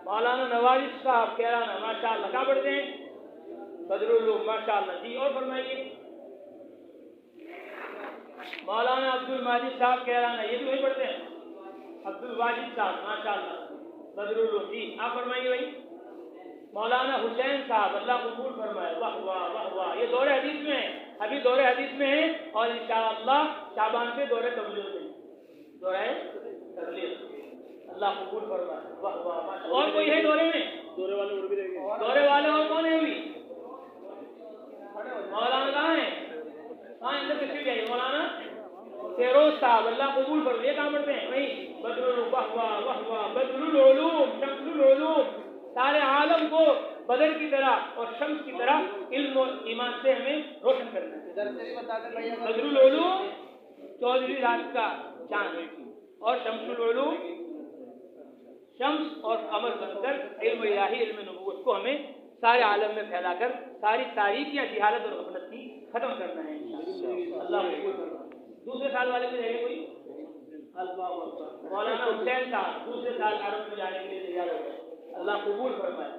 مولانا نواز صاحب کیرانہ. ماشاءاللہ. کہاں پڑھتے ہیں؟ بدرالعلوم. ماشاءاللہ. جی اور فرمائیے. مولانا عبد الماجد صاحب کیرانہ. یہ بھی وہی پڑھتے ہیں؟ عبد الواجد صاحب. ماشاءاللہ بدرالعلوم. جی آپ فرمائیے بھائی. مولانا حسین صاحب اللہ قبول فرمائے. واہ واہ واہ واہ. یہ دور حدیث میں ہیں، ابھی دور حدیث میں ہیں، اور انشاءاللہ شعبان سے دور تبلیغ میں. دور تبلیغ. اللہ قبول فرمائے. واہ واہ. اور کوئی ہے دورے میں؟ دورے والے اور کون ہیں ابھی؟ مولانا کہاں ہیں؟ اندر تشریف لائیے مولانا فیروز صاحب، اللہ قبول کرو. یہ کہاں پڑھتے ہیں؟ وہی بدر بدر العلوم شمس العلوم. سارے عالم کو بدر کی طرح اور شمس کی طرح علم و ایمان سے ہمیں روشن کرنا ہے. بدر العلوم 14ویں رات کا چاند اور شمس العلوم شمس اور قمر بن کر علم الہی علم نبوت کو ہمیں سارے عالم میں پھیلا کر ساری تاریخیاں جہالت اور غفلت کی ختم کرنا ہے. اللہ قبول کرو. دوسرے سال والے میں رہے کوئی؟ مولانا حسین صاحب دوسرے سال عرب میں جانے کے لیے تیار ہو گئے. اللہ قبول فرمائے.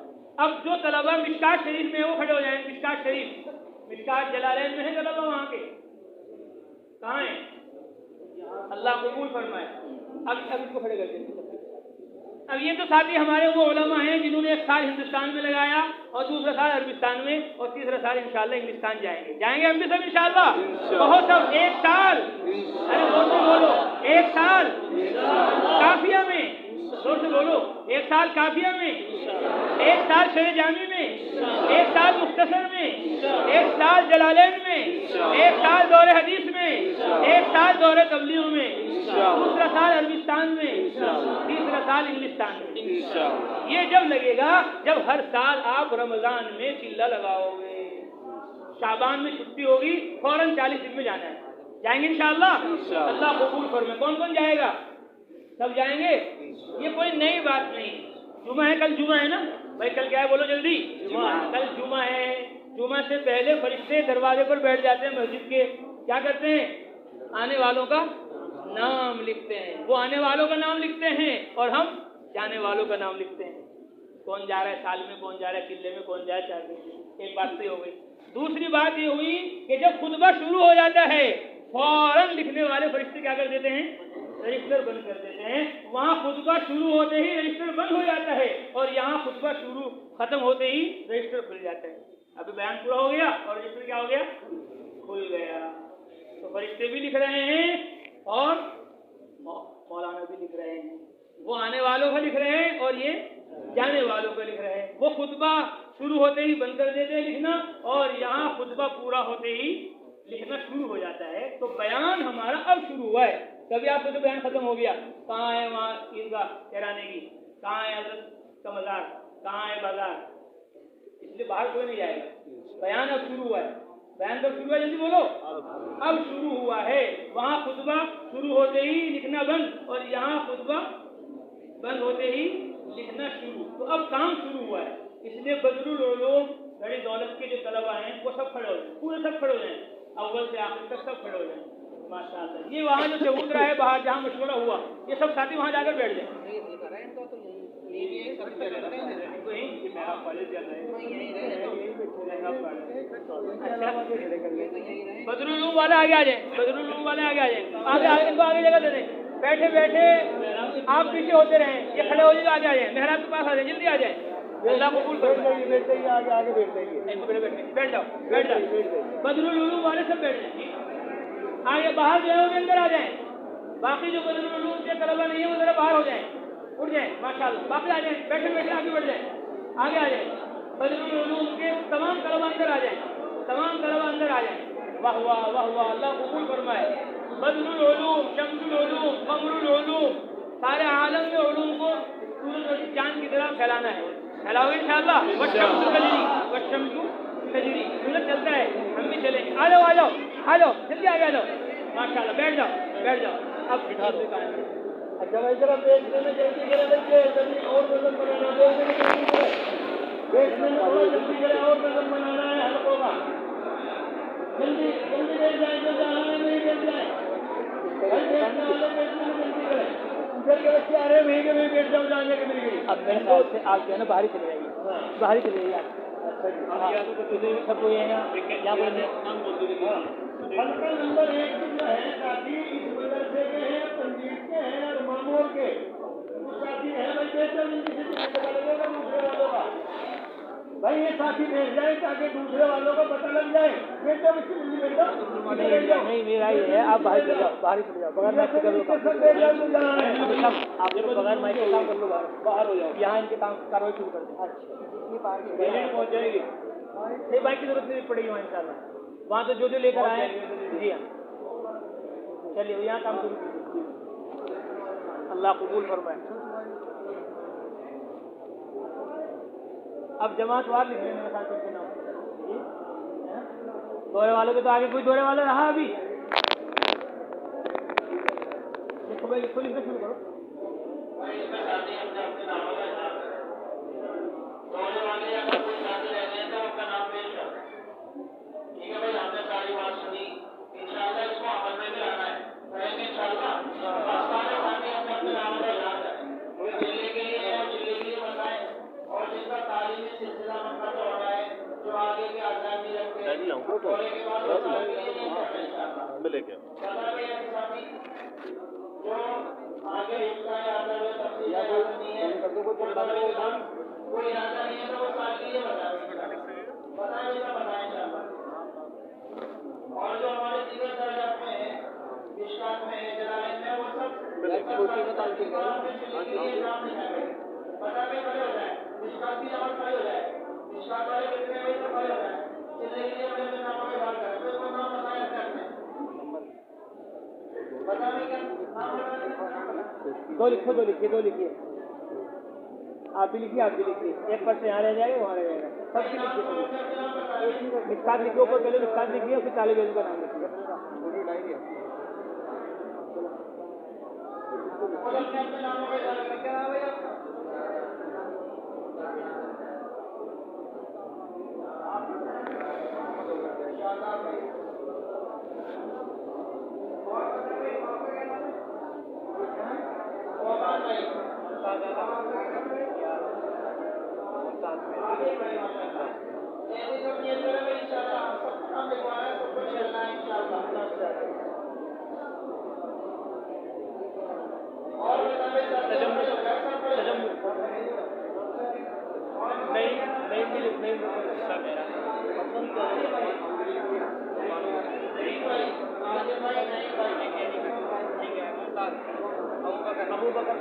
اب جو طلبہ مشکات شریف میں وہ کھڑے ہو جائیں. مشکات شریف مشکات جلالین میں ہے طلبہ وہاں کے کہاں ہیں؟ اللہ قبول فرمائے. اب اس کو کھڑے کر دیں. اب یہ تو ساتھی ہمارے وہ علماء ہیں جنہوں نے ایک سال ہندوستان میں لگایا اور دوسرا سال عربستان میں اور تیسرا سال انشاءاللہ انگلستان جائیں گے ہم بھی سب انشاءاللہ. بہت سب ایک سال. ارے زور سے بولو. ایک سال کافیہ میں. زور سے بولو. ایک سال کافیہ میں. ایک سال شرح جامی میں. ایک سال مختصر میں. ایک سال جلالین میں. ایک سال دور حدیث میں. ایک سال دور تبلیغ میں. دوسرا سال عربستان میں. تیسرا سال انگلستان میں. یہ جب لگے گا جب ہر سال آپ رمضان میں چلہ لگاؤ گے. شعبان میں چھٹی ہوگی فوراً 40 دن میں جانا ہے. جائیں گے انشاءاللہ. اللہ قبول فرمائے. کون کون جائے گا؟ سب جائیں گے. یہ کوئی نئی بات نہیں. جمعہ ہے کل. جمعہ ہے نا بھائی. کل کیا ہے بولو جلدی. کل جمعہ ہے. جمعہ سے پہلے فرشتے دروازے پر بیٹھ جاتے ہیں مسجد کے. کیا کرتے ہیں؟ آنے والوں کا نام لکھتے ہیں. وہ آنے والوں کا نام لکھتے ہیں اور ہم جانے والوں کا نام لکھتے ہیں. کون جا رہا ہے سال میں, کون جا رہا ہے قلعے میں, کون جا رہا ہے چار میں. ایک بات تو ہو گئی. دوسری بات یہ ہوئی کہ جب خطبہ شروع ہو جاتا ہے فوراً لکھنے والے فرشتے کیا کر دیتے ہیں؟ رجسٹر بند کر دیتے ہیں. وہاں خطبہ شروع ہوتے ہی رجسٹر بند ہو جاتا ہے اور یہاں خطبہ شروع ختم ہوتے ہی رجسٹر کھل جاتا ہے. ابھی بیان پورا ہو گیا اور رجسٹر کیا ہو گیا؟ کھل گیا. تو فرشتے بھی لکھ رہے ہیں اور مولانا بھی لکھ رہے ہیں. وہ آنے والوں کا لکھ رہے ہیں اور یہ جانے والوں کا لکھ رہے ہیں. وہ خطبہ شروع ہوتے ہی بند کر دیتے ہیں لکھنا اور یہاں خطبہ پورا ہوتے ہی لکھنا شروع ہو جاتا ہے. تو بیان ہمارا اب شروع ہوا ہے. کبھی آپ کو تو بیان ختم ہو گیا. کہاں ہے وہاں عیدگاہ کہرانے کی, کہاں ہے حضرت کا مزار, کہاں ہے بازار. اس لیے باہر کوئی نہیں جائے گا. بیان اب شروع ہوا ہے. بیان کب شروع ہوا؟ جلدی بولو. اب شروع ہوا ہے. وہاں خطبہ شروع ہوتے ہی لکھنا بند اور یہاں خطبہ بند ہوتے ہی لکھنا شروع. تو اب کام شروع ہوا ہے. اس لیے بدر العلوم بڑی دولت کے جو طلبہ ہیں وہ سب کھڑے ہو جائیں. پورے سب کھڑے ہو جائیں. اول سے آخر تک سب کھڑے ہو جائیں. ماشاء اللہ. یہ وہاں جو چبوترا ہے باہر جہاں مشورہ ہوا یہ سب ساتھی وہاں جا کر بیٹھ جائیں. بدر العلوم والے آگے آ جائیں. بدر العلوم والے آگے آ جائیں. ان کو آگے جگہ دے دیں. بیٹھے بیٹھے آپ پیچھے ہوتے رہیں. یہ کھڑے ہو جائے آگے آ جائیں. محراب کے پاس آ جائیں. جلدی آ جائیں. اللہ قبول کرے. آگے بیٹھ جاؤ. بیٹھ جاؤ. بدر العلوم والے سب بیٹھ جائیں. آگے باہر جو ہے وہ اندر آ جائیں. باقی جو بدر العلوم کے طلبہ نہیں ہے وہ ذرا باہر ہو جائیں. اٹھ جائیں. ماشاءاللہ. باقی آ جائیں. بیٹھے بیٹھے آگے بڑھ جائیں. آگے آ جائیں. بدر العلوم کے تمام طلبہ اندر آ جائیں. تمام طلبہ اندر آ جائیں. واہ واہ واہ واہ. اللہ قبول فرمائے. بدر العلوم شمس العلوم قمر العلوم سارے عالم میں علوم کو سورج اور چاند کی طرح پھیلانا ہے. پھیلاؤ گے انشاءاللہ. والشمس تجری والشمس تجری. سورج چلتا ہے ہم بھی چلیں گے. آ جاؤ آ جاؤ آ جاؤ. جلدی آگے آ جاؤ. ماشاءاللہ. بیٹھ جاؤ بیٹھ جاؤ. اب بٹھا دو. اچھا بھائی ذرا بیٹھنے میں جلدی کرے بچے. اور نظم بنانا. بیٹھنے میں اور جلدی کرے. اور نظم بنانا ہے حلقوں کا. جلدی جلدی بیٹھ جائیں. جو جانا ہے نہیں بیٹھ جائیں. بیٹھنے والے بیٹھنے میں جلدی کریں. ادھر کے بچے آ رہے ہیں وہیں کے وہیں بیٹھ جاؤ. جانے کے میری اب میرے خیال سے آپ جو ہے نا باہر ہی چلے جائیے. باہر ہی چلے جائیے. سب کو یہ ہے حلقہ نمبر 1 جو ہے ساتھی اس مدرسے کے ہیں, تنظیم کے ہیں اور معمول کے. وہ ساتھی ہیں بھائی. بیٹھ جاؤ جلدی سے. لگے گا دوسرے والوں کا. بھائی یہ ساتھی بھیج جائیں تاکہ دوسرے والوں کو پتہ لگ جائے. نہیں میرا یہ ہے آپ باہر چلے جاؤ, باہر ہی چلے جاؤ, بغیر مائک کے کر لو آپ لوگ بغیر مائک کے کام کر لو, باہر ہو جاؤ, یہاں ان کے کام کاروائی شروع کر دیں. اچھا پہنچ جائے گی, نہیں بائک کی ضرورت نہیں پڑے گی وہاں ان شاء اللہ, وہاں تو جو لے کر آئے. جی ہاں چلیے یہاں کام شروع کیجیے, اللہ قبول فرمائے. اب جماعت وار لکھ لیں میرے ساتھ کے نام, دورے والوں کے تو آگے کوئی دورے والا رہا ابھی, لکھو لکھنا شروع کرو. دورے والے اگر کوئی شادی رہ گئے تو آپ کا نام پیش کر دیں. ٹھیک ہے بھائی, آپ نے ساری بات سنی, انشاءاللہ اس کو عمل میں بھی لانا ہے, کریں گے انشاءاللہ. سارے ساتھی ہم اپنے نام کا اعلان کریں, کوئی چلے کے لیے ہے چلے کے لیے بتائیں, اور جس کا تعلیمی سلسلہ منقطع ہو رہا ہے, جو آگے کے آزاد نہیں رکھتے, دورے کے بعد وہ سال کے لیے نہیں کرنا انشاءاللہ. ملے گا پتا بھی ہے ساتھی جو آگے حصہ ہے آزاد ہے تفصیل نہیں ہے, کوئی ارادہ نہیں ہے تو وہ سال کے لیے بتائیں انشاءاللہ. اور جو ہمارے دیگر درجات میں ہے, مشکات میں ہے, جلالین میں, وہ سب پتا بھی کھڑے ہو جائے, مشکات کی جماعت کھڑے ہو جائے, مشکات والے کتنے بجے سے کھڑے ہو جائے, چلنے کے لیے اپنے ناموں میں ڈال کر کوئی کو نام بتایا کرتے ہیں, پتا بھی کیا نام بتایا, دو لکھو, دو لکھیے, دو لکھیے, آپ بھی لکھیے, آپ بھی لکھیے, ایک پر سے یہاں رہ جائے گا وہاں رہ جائے گا, سب کی لکھیے. مشکات لکھیے اوپر, پہلے مشکات لکھیے اور پھر طالب علم کا نام لکھیے. نہیں